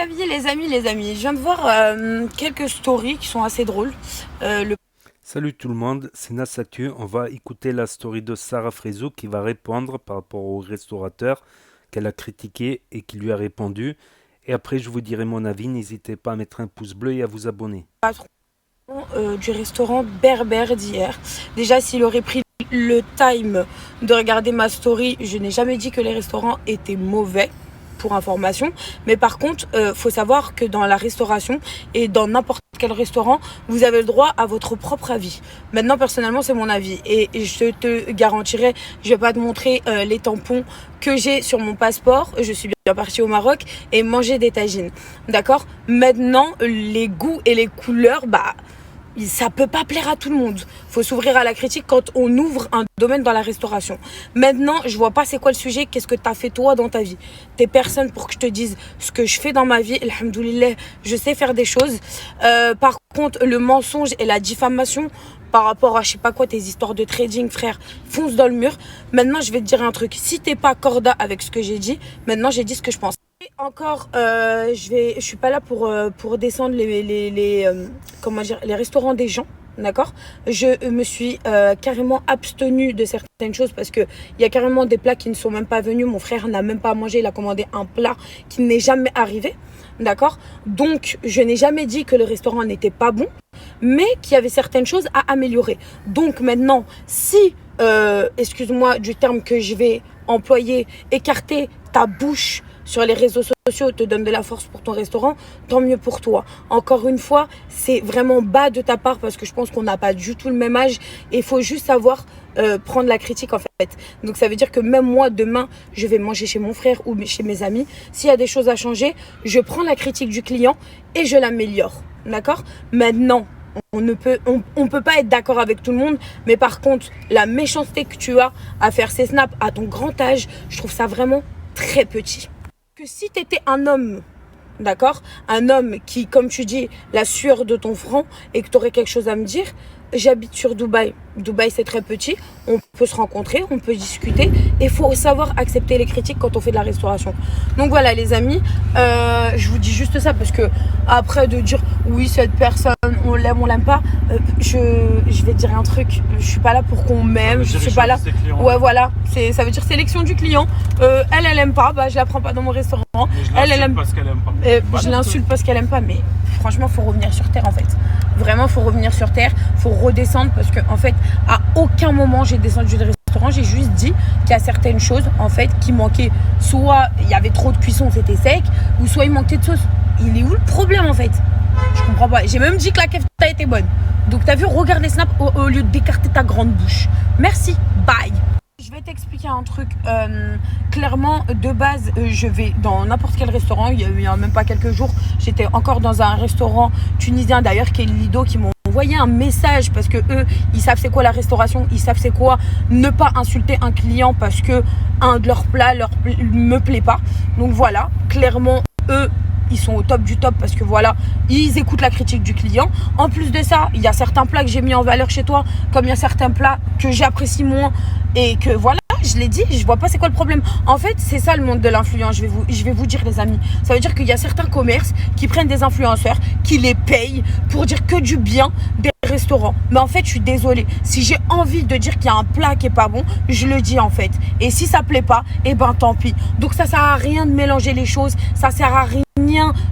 avis les amis, je viens de voir quelques stories qui sont assez drôles. Le Salut tout le monde, c'est Nassatu. On va écouter la story de Sarah Frézou qui va répondre par rapport au restaurateur qu'elle a critiqué et qui lui a répondu. Et après, je vous dirai mon avis. N'hésitez pas à mettre un pouce bleu et à vous abonner. patron du restaurant Berbère d'hier, déjà s'il aurait pris le time de regarder ma story, je n'ai jamais dit que les restaurants étaient mauvais. Pour information, mais par contre, faut savoir que dans la restauration et dans n'importe quel restaurant, vous avez le droit à votre propre avis. Maintenant, personnellement, c'est mon avis et je te garantirai, je vais pas te montrer les tampons que j'ai sur mon passeport. Je suis bien partie au Maroc et manger des tagines. D'accord? Maintenant, les goûts et les couleurs, ça peut pas plaire à tout le monde. Faut s'ouvrir à la critique quand on ouvre un domaine dans la restauration. Maintenant, je vois pas c'est quoi le sujet, qu'est-ce que t'as fait toi dans ta vie. T'es personne pour que je te dise ce que je fais dans ma vie. Alhamdoulilah, je sais faire des choses. Par contre, le mensonge et la diffamation par rapport à je sais pas quoi, tes histoires de trading, frère, fonce dans le mur. Maintenant, je vais te dire un truc. Si t'es pas corda avec ce que j'ai dit, maintenant j'ai dit ce que je pense. Et encore, je suis pas là pour descendre comment dire, les restaurants des gens, d'accord? Je me suis carrément abstenue de certaines choses parce que il y a carrément des plats qui ne sont même pas venus. Mon frère n'a même pas mangé, il a commandé un plat qui n'est jamais arrivé, d'accord? Donc, je n'ai jamais dit que le restaurant n'était pas bon, mais qu'il y avait certaines choses à améliorer. Donc maintenant, si, excuse-moi du terme que je vais employer, écarter ta bouche sur les réseaux sociaux te donne de la force pour ton restaurant, tant mieux pour toi. Encore une fois, c'est vraiment bas de ta part parce que je pense qu'on n'a pas du tout le même âge et il faut juste savoir prendre la critique en fait. Donc ça veut dire que même moi, demain, je vais manger chez mon frère ou chez mes amis. S'il y a des choses à changer, je prends la critique du client et je l'améliore. D'accord? Maintenant, on peut pas être d'accord avec tout le monde, mais par contre, la méchanceté que tu as à faire ces snaps à ton grand âge, je trouve ça vraiment très petit. Que si tu étais un homme, d'accord, un homme qui, comme tu dis, la sueur de ton front et que tu aurais quelque chose à me dire, j'habite sur Dubaï. Dubaï, c'est très petit. On peut se rencontrer, on peut discuter. Et il faut savoir accepter les critiques quand on fait de la restauration. Donc voilà, les amis, je vous dis juste ça parce que après de dire oui, cette personne, on l'aime pas, je vais te dire un truc. Je suis pas là pour qu'on m'aime. Je suis pas là. Ouais, voilà. Ça veut dire sélection du client. Elle aime pas. Je la prends pas dans mon restaurant. Elle aime parce qu'elle aime pas. Je l'insulte parce qu'elle aime pas. Mais franchement, faut revenir sur terre en fait. Vraiment, faut revenir sur terre. Faut redescendre parce que en fait, à aucun moment j'ai descendu de restaurant. J'ai juste dit qu'il y a certaines choses en fait qui manquaient. Soit il y avait trop de cuisson, c'était sec, ou soit il manquait de sauce. Il est où le problème en fait? Je comprends pas. J'ai même dit que la kefta était bonne. Donc t'as vu, regarde les snaps au lieu d'écarter ta grande bouche. Merci. Bye. Je vais t'expliquer un truc. Clairement, de base, je vais dans n'importe quel restaurant. Il y a même pas quelques jours, j'étais encore dans un restaurant tunisien d'ailleurs qui est Lido, qui m'ont envoyé un message parce que eux, ils savent c'est quoi la restauration, ils savent c'est quoi ne pas insulter un client parce que un de leurs plats me plaît pas. Donc voilà, clairement, eux, ils sont au top du top parce que voilà, ils écoutent la critique du client. En plus de ça, il y a certains plats que j'ai mis en valeur chez toi, comme il y a certains plats que j'apprécie moins et que voilà, je l'ai dit, je vois pas c'est quoi le problème. En fait, c'est ça le monde de l'influence, je vais vous dire les amis. Ça veut dire qu'il y a certains commerces qui prennent des influenceurs, qui les payent pour dire que du bien des restaurants. Mais en fait, je suis désolée. Si j'ai envie de dire qu'il y a un plat qui est pas bon, je le dis en fait. Et si ça plaît pas, eh ben tant pis. Donc ça sert à rien de mélanger les choses, ça sert à rien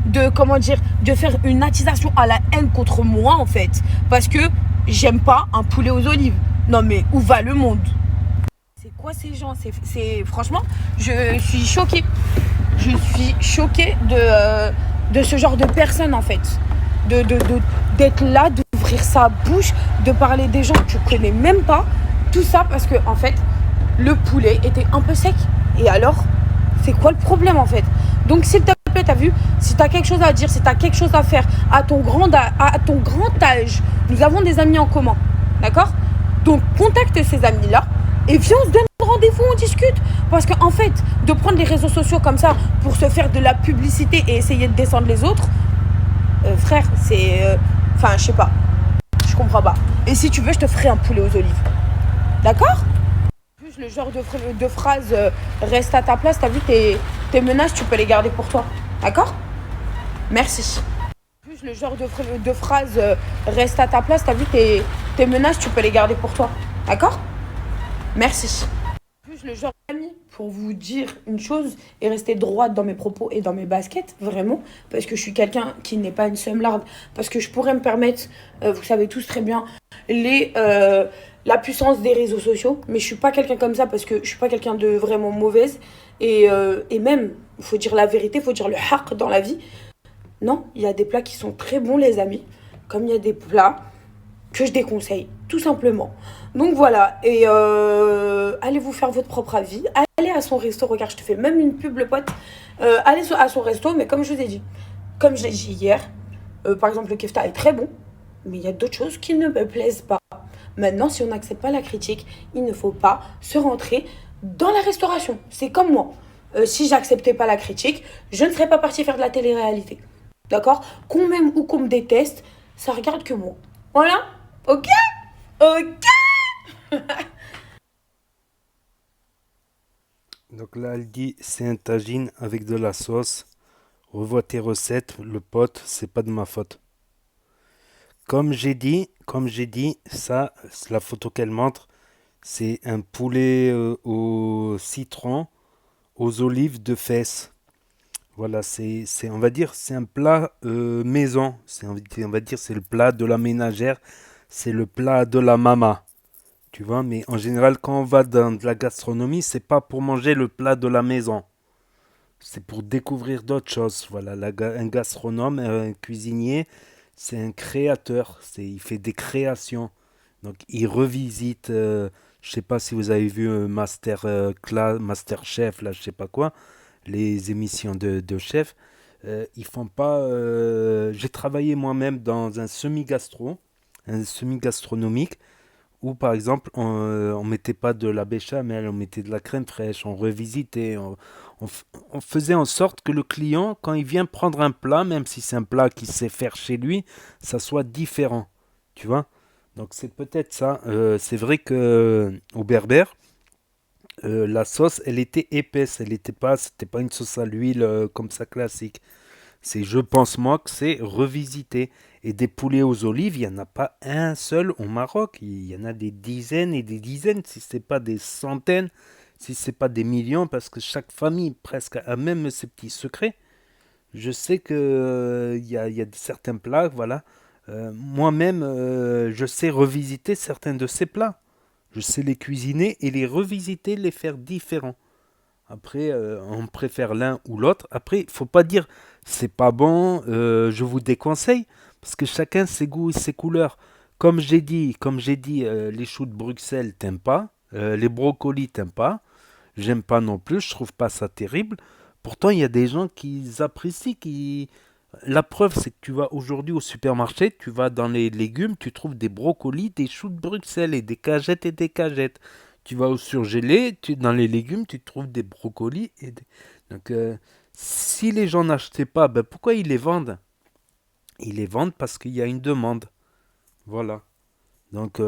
de faire une attisation à la haine contre moi en fait, parce que j'aime pas un poulet aux olives. Non mais où va le monde? C'est quoi ces gens? C'est franchement, je suis choquée. Je suis choquée de ce genre de personnes en fait, d'être là, d'ouvrir sa bouche, de parler des gens que tu connais même pas, tout ça parce que en fait le poulet était un peu sec. Et alors, c'est quoi le problème en fait? Donc s'il te plaît, t'as vu, si t'as quelque chose à dire, si t'as quelque chose à faire à ton grand âge, nous avons des amis en commun, d'accord? Donc contacte ces amis-là et viens, on se donne rendez-vous, on discute. Parce qu'en fait, de prendre les réseaux sociaux comme ça pour se faire de la publicité et essayer de descendre les autres, frère, c'est... Enfin, je sais pas, je comprends pas. Et si tu veux, je te ferai un poulet aux olives, d'accord? Le genre de phrase reste à ta place, t'as vu, tes menaces, tu peux les garder pour toi, d'accord? Merci. Plus le genre de phrase reste à ta place, t'as vu tes menaces, tu peux les garder pour toi. D'accord? Merci. Plus le genre d'amis pour vous dire une chose et rester droite dans mes propos et dans mes baskets, vraiment, parce que je suis quelqu'un qui n'est pas une seumlarde, parce que je pourrais me permettre, vous savez tous très bien, la puissance des réseaux sociaux, mais je suis pas quelqu'un comme ça parce que je suis pas quelqu'un de vraiment mauvaise et même, il faut dire la vérité, il faut dire le haq dans la vie. Non, il y a des plats qui sont très bons, les amis, comme il y a des plats que je déconseille, tout simplement. Donc voilà, et allez vous faire votre propre avis, allez à son resto, regarde, je te fais même une pub, le pote. Allez à son resto, mais comme je vous ai dit, comme je l'ai dit hier, par exemple, le kefta est très bon, mais il y a d'autres choses qui ne me plaisent pas. Maintenant, si on n'accepte pas la critique, il ne faut pas se rentrer dans la restauration. C'est comme moi. Si j'acceptais pas la critique, je ne serais pas partie faire de la télé-réalité. D'accord? Qu'on m'aime ou qu'on me déteste, ça regarde que moi. Voilà? Ok? Ok? Donc là, elle dit c'est un tagine avec de la sauce. Revois tes recettes, le pote, c'est pas de ma faute. Comme j'ai dit, ça, c'est la photo qu'elle montre, c'est un poulet au citron, aux olives de fesses. Voilà, on va dire, c'est un plat maison. On va dire, c'est le plat de la ménagère, c'est le plat de la mama. Tu vois, mais en général, quand on va dans de la gastronomie, c'est pas pour manger le plat de la maison. C'est pour découvrir d'autres choses. Voilà, un gastronome, un cuisinier, c'est un créateur. Il fait des créations. Donc, il revisite. Je sais pas si vous avez vu Master Chef, là, je sais pas quoi, les émissions de chef. Ils font pas. J'ai travaillé moi-même dans un semi-gastronomique où par exemple on mettait pas de la béchamel, on mettait de la crème fraîche, on revisitait, on faisait en sorte que le client, quand il vient prendre un plat, même si c'est un plat qu'il sait faire chez lui, ça soit différent, tu vois. Donc c'est peut-être ça. C'est vrai que au berbère, la sauce, elle était épaisse, c'était pas une sauce à l'huile comme ça classique. Je pense moi que c'est revisité. Et des poulets aux olives, il n'y en a pas un seul au Maroc. Il y en a des dizaines et des dizaines, si ce n'est pas des centaines, si ce n'est pas des millions, parce que chaque famille presque a même ses petits secrets. Je sais que il y a certains plats, voilà. Moi-même, je sais revisiter certains de ces plats. Je sais les cuisiner et les revisiter, les faire différents. Après, on préfère l'un ou l'autre. Après, il faut pas dire c'est pas bon, je vous déconseille, parce que chacun ses goûts et ses couleurs. Comme j'ai dit, les choux de Bruxelles t'aimes pas, les brocolis t'aimes pas, j'aime pas non plus, je trouve pas ça terrible. Pourtant, il y a des gens qui apprécient, qui. La preuve, c'est que tu vas aujourd'hui au supermarché, tu vas dans les légumes, tu trouves des brocolis, des choux de Bruxelles et des cagettes et des cagettes. Tu vas au surgelé, dans les légumes, tu trouves des brocolis. Donc, si les gens n'achetaient pas, ben pourquoi ils les vendent? Ils les vendent parce qu'il y a une demande. Voilà. Donc,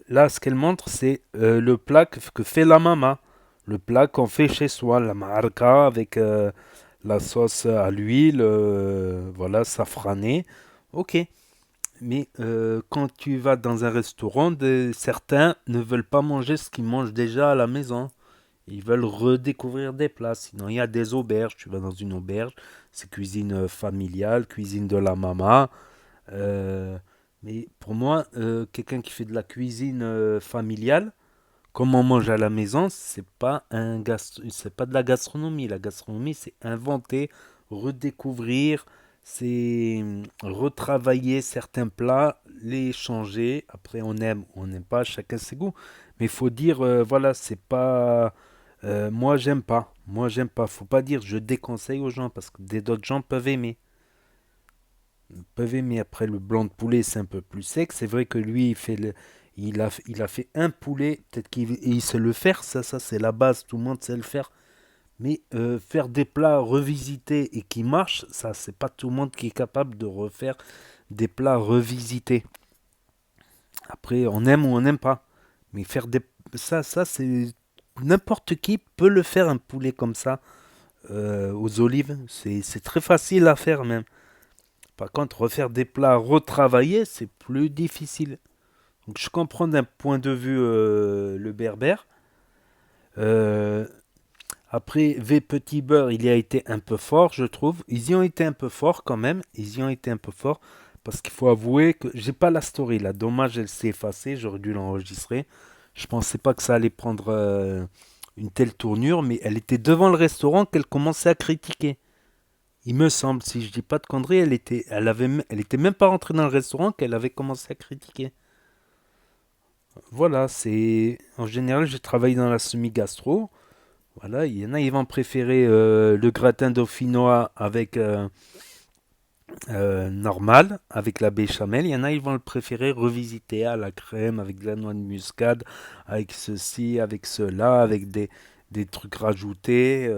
là, ce qu'elle montre, c'est le plat que fait la mama. Le plat qu'on fait chez soi, la marca avec la sauce à l'huile, voilà, safranée. Ok. Mais quand tu vas dans un restaurant, certains ne veulent pas manger ce qu'ils mangent déjà à la maison. Ils veulent redécouvrir des plats. Sinon, il y a des auberges. Tu vas dans une auberge, c'est cuisine familiale, cuisine de la mama. Euh, mais pour moi, quelqu'un qui fait de la cuisine familiale, comme on mange à la maison, c'est pas de la gastronomie. La gastronomie, c'est inventer, redécouvrir, c'est retravailler certains plats, les changer. Après, on aime ou on n'aime pas, chacun ses goûts. Mais il faut dire, voilà, c'est pas. Moi, j'aime pas. Moi, j'aime pas. Faut pas dire je déconseille aux gens parce que d'autres gens peuvent aimer. Après le blanc de poulet, c'est un peu plus sec. C'est vrai que lui, il a fait un poulet. Peut-être qu'il sait le faire. Ça, c'est la base. Tout le monde sait le faire. Mais faire des plats revisités et qui marchent, ça, c'est pas tout le monde qui est capable de refaire des plats revisités. Après, on aime ou on n'aime pas. Mais faire des. Ça, c'est. N'importe qui peut le faire, un poulet comme ça. aux olives. C'est très facile à faire même. Par contre, refaire des plats retravaillés, c'est plus difficile. Donc je comprends d'un point de vue le berbère. Euh, Après, V Petit Beurre, il y a été un peu fort, je trouve. Ils y ont été un peu forts quand même. Ils y ont été un peu forts. Parce qu'il faut avouer que j'ai pas la story là. Dommage, elle s'est effacée. J'aurais dû l'enregistrer. Je pensais pas que ça allait prendre une telle tournure. Mais elle était devant le restaurant qu'elle commençait à critiquer. Il me semble, si je dis pas de conneries, elle était même pas rentrée dans le restaurant qu'elle avait commencé à critiquer. Voilà, c'est. En général, j'ai travaillé dans la semi-gastro. Voilà, il y en a, ils vont préférer le gratin dauphinois avec normal, avec la béchamel. Il y en a, ils vont le préférer revisiter à la crème, avec de la noix de muscade, avec ceci, avec cela, avec des trucs rajoutés.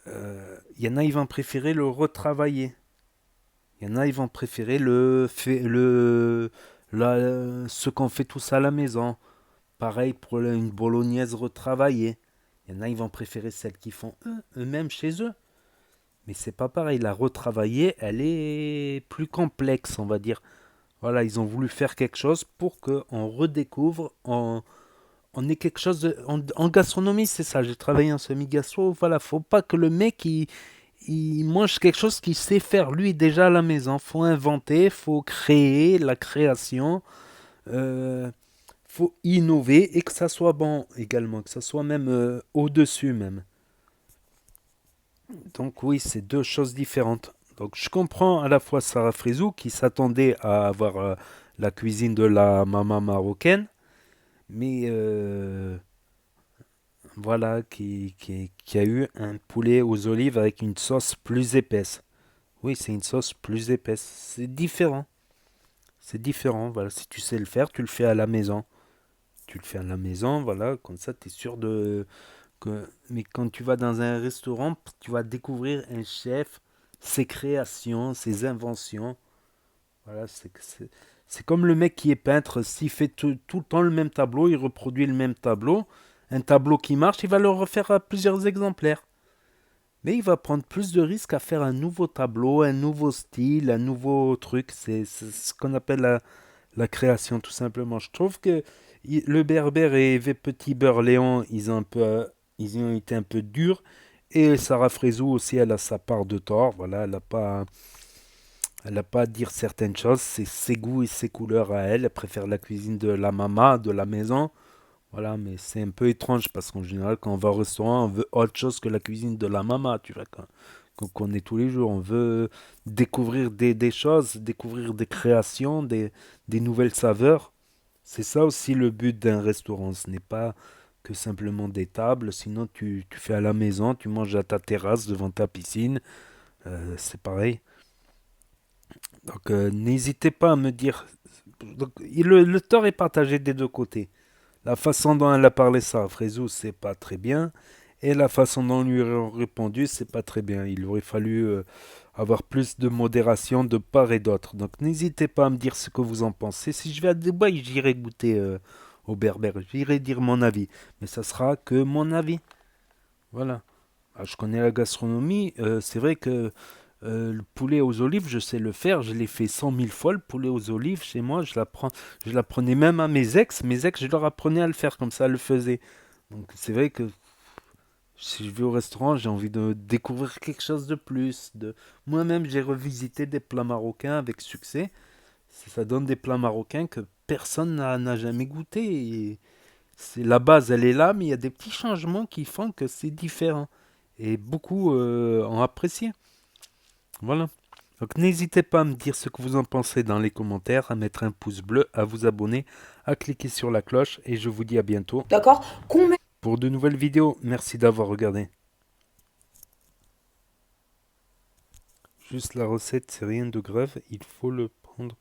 Il y en a, ils vont préférer le retravailler. Il y en a, ils vont préférer ce qu'on fait tous à la maison. Pareil pour une bolognaise retravaillée. Il y en a, ils vont préférer celle qu'ils font eux-mêmes chez eux. Mais c'est pas pareil. La retravaillée, elle est plus complexe, on va dire. Voilà, ils ont voulu faire quelque chose pour qu'on redécouvre, on ait quelque chose en gastronomie, c'est ça. J'ai travaillé en semi-gastro. Voilà, faut pas que le mec il mange quelque chose qu'il sait faire lui déjà à la maison. Faut inventer, faut créer la création. Euh, Faut innover et que ça soit bon également, que ça soit même au-dessus même. Donc oui, c'est deux choses différentes. Donc je comprends à la fois Sarah Frézou qui s'attendait à avoir la cuisine de la maman marocaine, mais voilà, qui a eu un poulet aux olives avec une sauce plus épaisse. Oui, c'est une sauce plus épaisse. C'est différent. C'est différent. Voilà, si tu sais le faire, tu le fais à la maison. Tu le fais à la maison, voilà, comme ça tu es sûr mais quand tu vas dans un restaurant, tu vas découvrir un chef, ses créations, ses inventions. Voilà, c'est comme le mec qui est peintre. S'il fait tout le temps le même tableau, il reproduit le même tableau. Un tableau qui marche, il va le refaire à plusieurs exemplaires. Mais il va prendre plus de risques à faire un nouveau tableau, un nouveau style, un nouveau truc. C'est ce qu'on appelle la création, tout simplement. Je trouve que le Berbère et V Petit Beurre Léon, ils ont été un peu durs. Et Sarah Frézou aussi, elle a sa part de tort. Voilà, elle a pas à dire certaines choses. C'est ses goûts et ses couleurs à elle. Elle préfère la cuisine de la mama, de la maison. Voilà, mais c'est un peu étrange parce qu'en général, quand on va au restaurant, on veut autre chose que la cuisine de la mama, tu vois, qu'on connaît tous les jours. On veut découvrir des choses, découvrir des créations, des nouvelles saveurs. C'est ça aussi le but d'un restaurant. Ce n'est pas que simplement des tables, sinon tu fais à la maison, tu manges à ta terrasse devant ta piscine, c'est pareil. Donc n'hésitez pas à me dire. Donc, le tort est partagé des deux côtés. La façon dont elle a parlé ça, Frézou, c'est pas très bien. Et la façon dont on lui a répondu, c'est pas très bien. Il aurait fallu avoir plus de modération de part et d'autre. Donc n'hésitez pas à me dire ce que vous en pensez. Si je vais à Dubaï, j'irai goûter au berbère. J'irai dire mon avis. Mais ça sera que mon avis. Voilà. Ah, je connais la gastronomie. C'est vrai que le poulet aux olives, je sais le faire. Je l'ai fait 100 000 fois, le poulet aux olives. Chez moi, je l'apprenais même à mes ex. Mes ex, je leur apprenais à le faire comme ça, elles le faisaient. Donc c'est vrai que si je vais au restaurant, j'ai envie de découvrir quelque chose de plus. Moi-même, j'ai revisité des plats marocains avec succès. Ça donne des plats marocains que personne n'a jamais goûté. Et la base, elle est là, mais il y a des petits changements qui font que c'est différent. Et beaucoup ont apprécié. Voilà. Donc n'hésitez pas à me dire ce que vous en pensez dans les commentaires, à mettre un pouce bleu, à vous abonner, à cliquer sur la cloche et je vous dis à bientôt D'accord? pour de nouvelles vidéos. Merci d'avoir regardé. Juste la recette, c'est rien de grave, il faut le prendre